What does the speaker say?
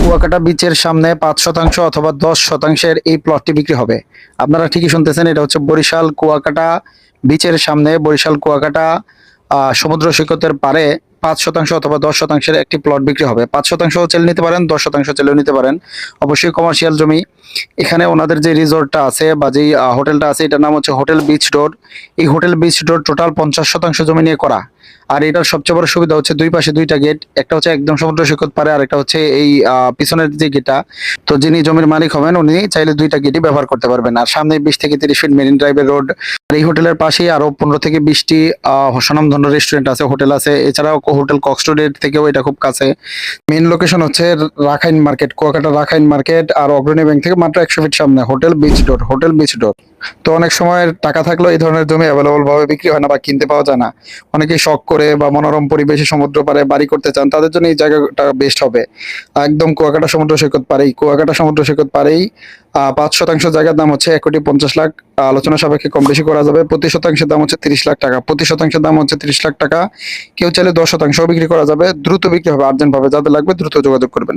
কুয়াকাটা বিচের সামনে 5% অথবা 10%-এর এই প্লটটি বিক্রি হবে। আপনারা ঠিকই শুনতেছেন, এটা হচ্ছে বরিশাল কুয়াকাটা বিচের সামনে, বরিশাল কুয়াকাটা সমুদ্র সৈকতের পারে 5% অথবা 10%-এর একটি প্লট বিক্রি হবে। 5% চাইলে নিতে পারেন, 10% চাইলেও নিতে পারেন। অবশ্যই কমার্শিয়াল জমি। এখানে ওনাদের যে রিসোর্টটা আছে বা যেই হোটেলটা আছে, এটার নাম হচ্ছে হোটেল বিচ রোড। এই হোটেল বিচ রোড টোটাল 50% জমি নিয়ে করা। আর এটার সবচেয়ে বড় সুবিধা হচ্ছে দুই পাশে দুইটা গেট, একটা হচ্ছে একদম সমুদ্র সৈকত পারে, আর একটা হচ্ছে এই পিছনের যে গেটটা। তো যিনি জমির মালিক হবেন উনি চাইলে দুইটা গেটই ব্যবহার করতে পারবেন। আর সামনে 20 থেকে 30 ফিট মেরিন ড্রাইভের রোড। আর এই হোটেলের পাশেই আরো 15 থেকে 20টি স্বনামধন্য রেস্টুরেন্ট আছে, হোটেল আছে। এছাড়াও হোটেল কক্সটোডের থেকেও এটা খুব কাছে। মেইন লোকেশন হচ্ছে রাখাইন মার্কেট, কুয়াকাটা রাখাইন মার্কেট। আর অগ্রণী ব্যাংক থেকে মাত্র 100 ফিট সামনে hotel beach road, hotel beach road. তো অনেক সময় টাকা থাকলেও এই ধরনের জমি অ্যাভেলেবল ভাবে বিক্রি হয় না বা কিনতে পাওয়া যায় না। অনেকেই শখ করে বা মনোরম পরিবেশে সমুদ্র পাড়ে বাড়ি করতে চান, তাদের জন্য এই জায়গাটা বেস্ট হবে। একদম কুয়াকাটা সমুদ্র সৈকত পাড়েই, কুয়াকাটা সমুদ্র সৈকত পাড়েই 5% জায়গার দাম হচ্ছে 1,50,00,000। আলোচনা সাপেক্ষে কম বেশি করা যাবে। প্রতি শতাংশের দাম হচ্ছে 30 লাখ টাকা, প্রতি শতাংশের দাম হচ্ছে 30 লাখ টাকা। কেউ চাইলে 10% বিক্রি করা যাবে। দ্রুত বিক্রি হবে, আর্জেন্ট ভাবে। যাদের লাগবে দ্রুত যোগাযোগ করবেন।